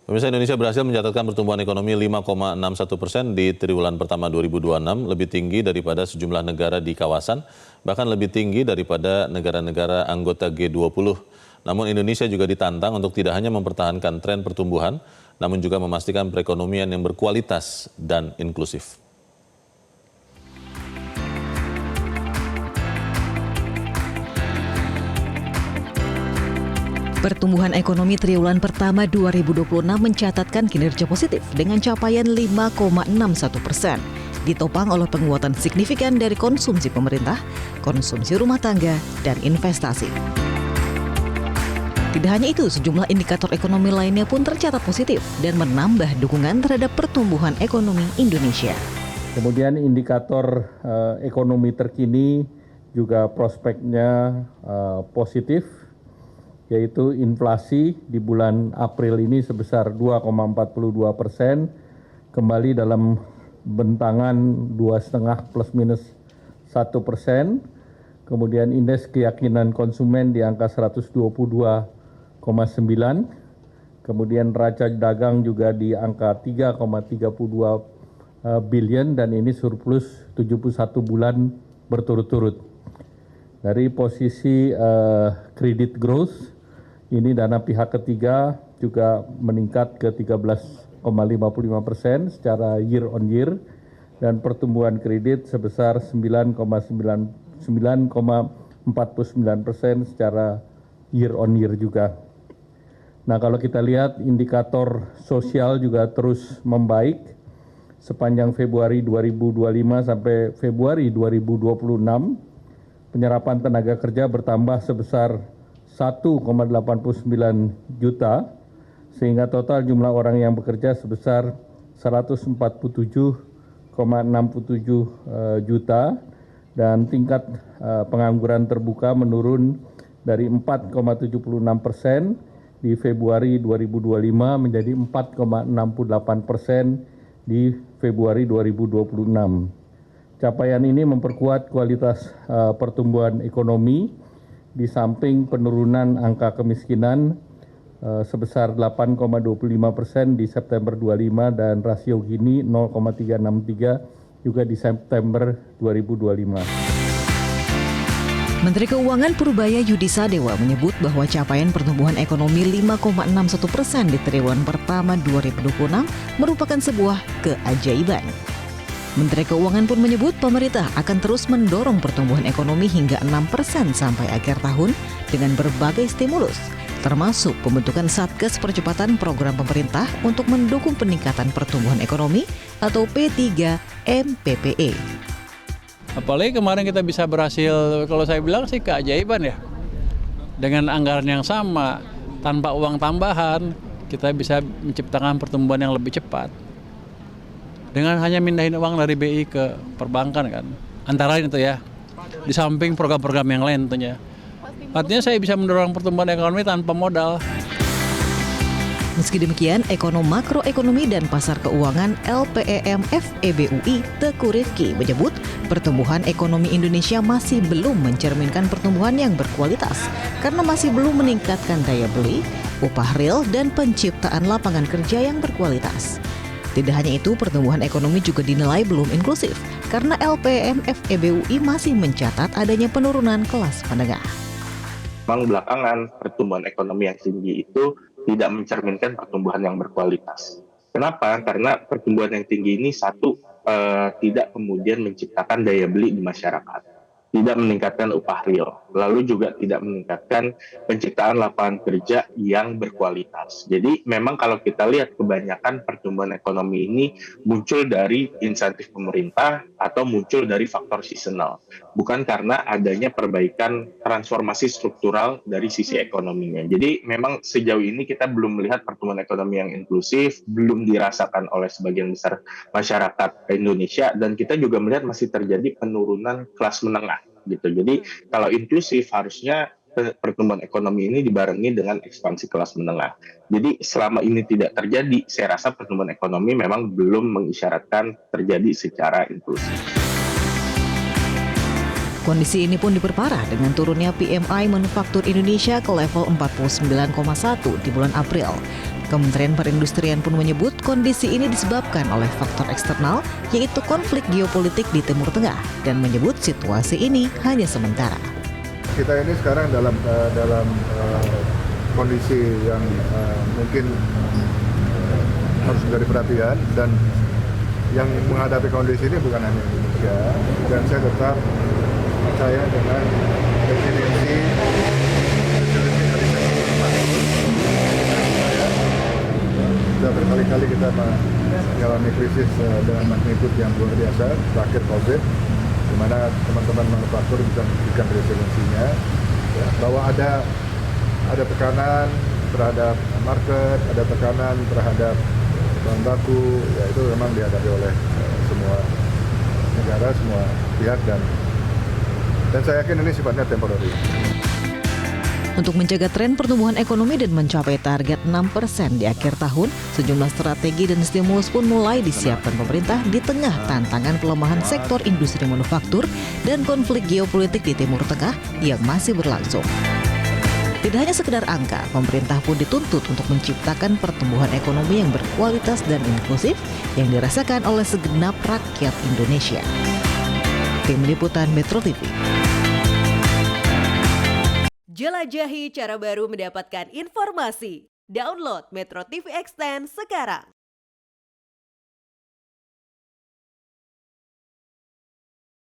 Pemirsa, Indonesia berhasil mencatatkan pertumbuhan ekonomi 5,61% di triwulan pertama 2026, lebih tinggi daripada sejumlah negara di kawasan, bahkan lebih tinggi daripada negara-negara anggota G20. Namun Indonesia juga ditantang untuk tidak hanya mempertahankan tren pertumbuhan, namun juga memastikan perekonomian yang berkualitas dan inklusif. Pertumbuhan ekonomi triwulan pertama 2026 mencatatkan kinerja positif dengan capaian 5,61%, ditopang oleh penguatan signifikan dari konsumsi pemerintah, konsumsi rumah tangga, dan investasi. Tidak hanya itu, sejumlah indikator ekonomi lainnya pun tercatat positif dan menambah dukungan terhadap pertumbuhan ekonomi Indonesia. Kemudian indikator ekonomi terkini juga prospeknya positif, yaitu inflasi di bulan April ini sebesar 2,42%, kembali dalam bentangan 2,5 plus minus 1%. Kemudian indeks keyakinan konsumen di angka 122,9. Kemudian neraca dagang juga di angka 3,32 billion dan ini surplus 71 bulan berturut-turut. Dari posisi credit growth, ini dana pihak ketiga juga meningkat ke 13,55% secara year on year dan pertumbuhan kredit sebesar 9,49% secara year on year juga. Nah, kalau kita lihat indikator sosial juga terus membaik sepanjang Februari 2025 sampai Februari 2026, penyerapan tenaga kerja bertambah sebesar 1,89 juta, sehingga total jumlah orang yang bekerja sebesar 147,67 juta, dan tingkat pengangguran terbuka menurun dari 4,76% di Februari 2025 menjadi 4,68% di Februari 2026. Capaian ini memperkuat kualitas pertumbuhan ekonomi, di samping penurunan angka kemiskinan sebesar 8,25% di September 25 dan rasio Gini 0,363 juga di September 2025. Menteri Keuangan Purbaya Yudi Sadewa menyebut bahwa capaian pertumbuhan ekonomi 5,61% di triwulan pertama 2026 merupakan sebuah keajaiban. Menteri Keuangan pun menyebut pemerintah akan terus mendorong pertumbuhan ekonomi hingga 6% sampai akhir tahun dengan berbagai stimulus, termasuk pembentukan Satgas Percepatan Program Pemerintah untuk mendukung peningkatan pertumbuhan ekonomi atau P3MPPE. Apalagi kemarin kita bisa berhasil, kalau saya bilang sih keajaiban ya. Dengan anggaran yang sama, tanpa uang tambahan, kita bisa menciptakan pertumbuhan yang lebih cepat. Dengan hanya mindahin uang dari BI ke perbankan kan, antara lain itu ya, di samping program-program yang lain tentunya. Artinya saya bisa mendorong pertumbuhan ekonomi tanpa modal. Meski demikian, ekonom makroekonomi dan pasar keuangan LPEM FEBUI Teku Rifki menyebut pertumbuhan ekonomi Indonesia masih belum mencerminkan pertumbuhan yang berkualitas karena masih belum meningkatkan daya beli, upah real, dan penciptaan lapangan kerja yang berkualitas. Tidak hanya itu, pertumbuhan ekonomi juga dinilai belum inklusif karena LPM FEBUI masih mencatat adanya penurunan kelas menengah. Memang belakangan pertumbuhan ekonomi yang tinggi itu tidak mencerminkan pertumbuhan yang berkualitas. Kenapa? Karena pertumbuhan yang tinggi ini tidak kemudian menciptakan daya beli di masyarakat, tidak meningkatkan upah real, lalu juga tidak meningkatkan penciptaan lapangan kerja yang berkualitas. Jadi memang kalau kita lihat kebanyakan pertumbuhan ekonomi ini muncul dari insentif pemerintah atau muncul dari faktor seasonal, bukan karena adanya perbaikan transformasi struktural dari sisi ekonominya. Jadi memang sejauh ini kita belum melihat pertumbuhan ekonomi yang inklusif, belum dirasakan oleh sebagian besar masyarakat Indonesia, dan kita juga melihat masih terjadi penurunan kelas menengah gitu. Jadi kalau inklusif harusnya pertumbuhan ekonomi ini dibarengi dengan ekspansi kelas menengah. Jadi selama ini tidak terjadi, saya rasa pertumbuhan ekonomi memang belum mengisyaratkan terjadi secara inklusif. Kondisi ini pun diperparah dengan turunnya PMI Manufaktur Indonesia ke level 49,1 di bulan April. Kementerian Perindustrian pun menyebut kondisi ini disebabkan oleh faktor eksternal, yaitu konflik geopolitik di Timur Tengah, dan menyebut situasi ini hanya sementara. Kita ini sekarang dalam kondisi yang mungkin harus menjadi perhatian, dan yang menghadapi kondisi ini bukan hanya Indonesia, dan saya tetap percaya dengan resiliensi dari sektor manufaktur. Sudah berkali-kali kita mengalami krisis dengan magnitudo yang luar biasa, terakhir COVID, di mana teman-teman manufaktur bisa memberikan resiliensinya, ya, bahwa ada tekanan terhadap market, ada tekanan terhadap bahan baku, ya itu memang dihadapi oleh semua negara, semua pihak, dan saya yakin ini sifatnya temporary. Untuk menjaga tren pertumbuhan ekonomi dan mencapai target 6% di akhir tahun, sejumlah strategi dan stimulus pun mulai disiapkan pemerintah di tengah tantangan pelemahan sektor industri manufaktur dan konflik geopolitik di Timur Tengah yang masih berlangsung. Tidak hanya sekedar angka, pemerintah pun dituntut untuk menciptakan pertumbuhan ekonomi yang berkualitas dan inklusif yang dirasakan oleh segenap rakyat Indonesia. Tim Liputan Metro TV. Jelajahi cara baru mendapatkan informasi. Download Metro TV Extend sekarang.